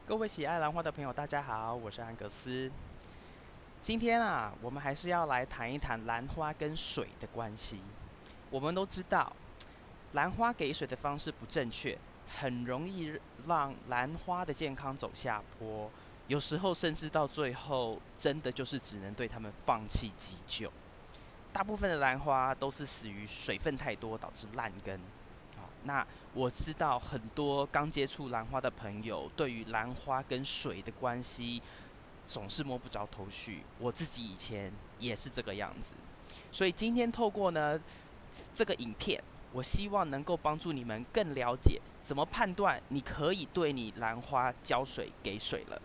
各位喜爱兰花的朋友，大家好，我是安格斯。今天啊，我们还是要来谈一谈兰花跟水的关系。我们都知道，兰花给水的方式不正确，很容易让兰花的健康走下坡。有时候甚至到最后，真的就是只能对它们放弃急救。大部分的兰花都是死于水分太多导致烂根。好，那我知道很多刚接触兰花的朋友，对于兰花跟水的关系总是摸不着头绪。我自己以前也是这个样子，所以今天透过呢这个影片，我希望能够帮助你们更了解怎么判断你可以对你兰花浇水给水了。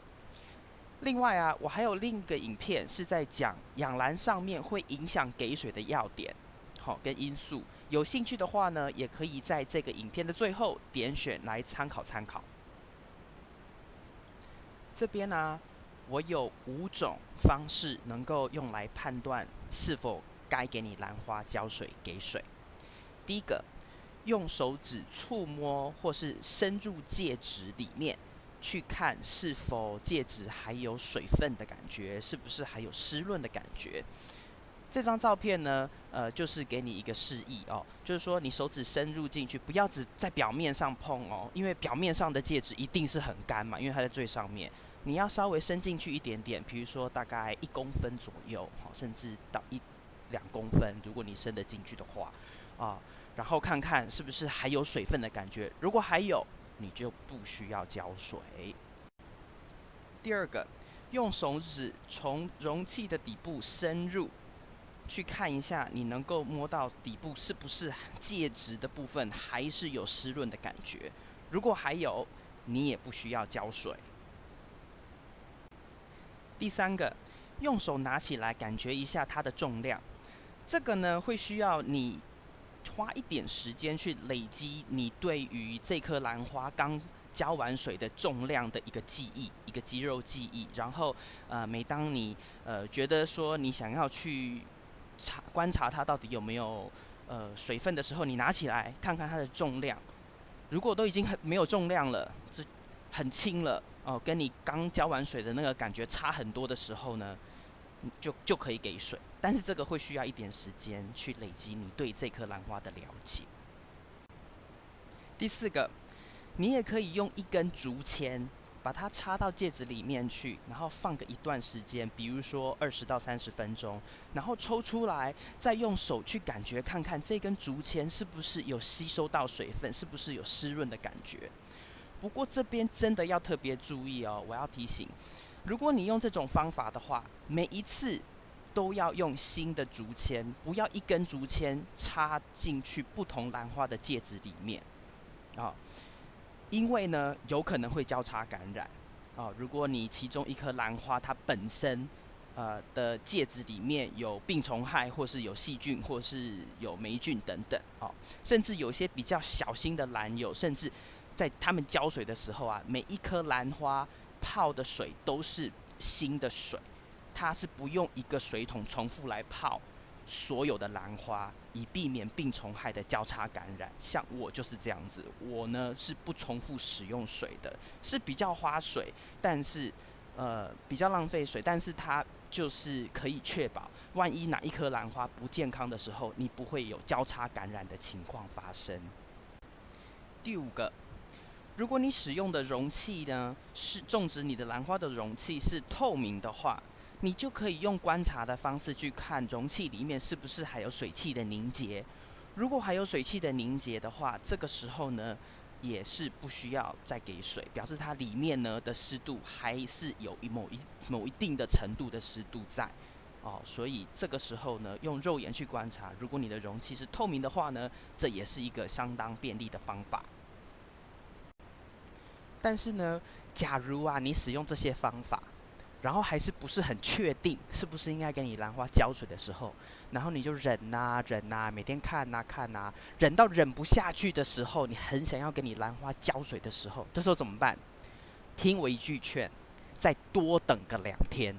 另外啊，我还有另一个影片是在讲养兰上面会影响给水的要点，好跟因素。有兴趣的话呢，也可以在这个影片的最后点选来参考参考。这边呢，我有5种方式能够用来判断是否该给你兰花浇水给水。第一个，用手指触摸或是伸入介质里面，去看是否介质还有水分的感觉，是不是还有湿润的感觉。这张照片呢，就是给你一个示意哦，就是说你手指伸入进去，不要只在表面上碰哦，因为表面上的介质一定是很干嘛，因为它在最上面。你要稍微伸进去一点点，比如说大概1公分左右，甚至到1、2公分，如果你伸得进去的话，啊，然后看看是不是还有水分的感觉，如果还有，你就不需要浇水。第二个，用手指从容器的底部深入，去看一下，你能够摸到底部是不是介质的部分还是有湿润的感觉。如果还有，你也不需要浇水。第三个，用手拿起来感觉一下它的重量，这个呢会需要你花一点时间去累积你对于这颗兰花刚浇完水的重量的一个记忆，一个肌肉记忆。然后每当你觉得说你想要去观察它到底有没有水分的时候，你拿起来看看它的重量。如果都已经很没有重量了，这很轻了哦，跟你刚浇完水的那个感觉差很多的时候呢，就可以给水。但是这个会需要一点时间去累积你对这颗兰花的了解。第四个，你也可以用一根竹签把它插到戒指里面去，然后放个一段时间，比如说20到30分钟，然后抽出来，再用手去感觉看看这根竹签是不是有吸收到水分，是不是有湿润的感觉。不过这边真的要特别注意哦，我要提醒，如果你用这种方法的话，每一次都要用新的竹签，不要一根竹签插进去不同兰花的戒指里面啊、因为呢有可能会交叉感染如果你其中一颗兰花它本身的介质里面有病虫害，或是有细菌，或是有霉菌等等甚至有些比较小心的兰友，甚至在他们浇水的时候啊，每一颗兰花泡的水都是新的水，它是不用一个水桶重复来泡所有的兰花，以避免病虫害的交叉感染。像我就是这样子，我呢是不重复使用水的，是比较花水，但是比较浪费水，但是它就是可以确保，万一哪一颗兰花不健康的时候，你不会有交叉感染的情况发生。第五个，如果你使用的容器呢是种植你的兰花的容器是透明的话，你就可以用观察的方式去看容器里面是不是还有水汽的凝结。如果还有水汽的凝结的话，这个时候呢也是不需要再给水，表示它里面呢的湿度还是有某一定的程度的湿度在。所以这个时候呢，用肉眼去观察，如果你的容器是透明的话呢，这也是一个相当便利的方法。但是呢，假如啊你使用这些方法，然后还是不是很确定是不是应该给你兰花浇水的时候，然后你就忍啊忍啊，每天看啊看啊，忍到忍不下去的时候，你很想要给你兰花浇水的时候，这时候怎么办？听我一句劝，再多等个2天。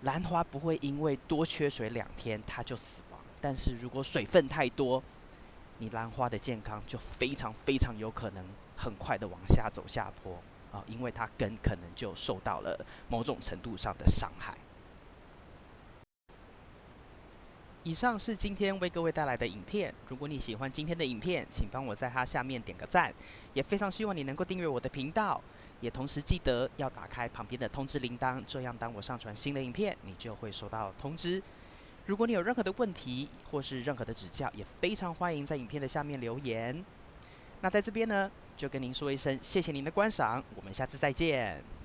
兰花不会因为多缺水2天它就死亡，但是如果水分太多，你兰花的健康就非常非常有可能很快的往下走下坡。因为它根可能就受到了某种程度上的伤害。以上是今天为各位带来的影片。如果你喜欢今天的影片，请帮我在它下面点个赞，也非常希望你能够订阅我的频道，也同时记得要打开旁边的通知铃铛，这样当我上传新的影片，你就会收到通知。如果你有任何的问题或是任何的指教，也非常欢迎在影片的下面留言。那在这边呢，就跟您说一声谢谢您的观赏，我们下次再见。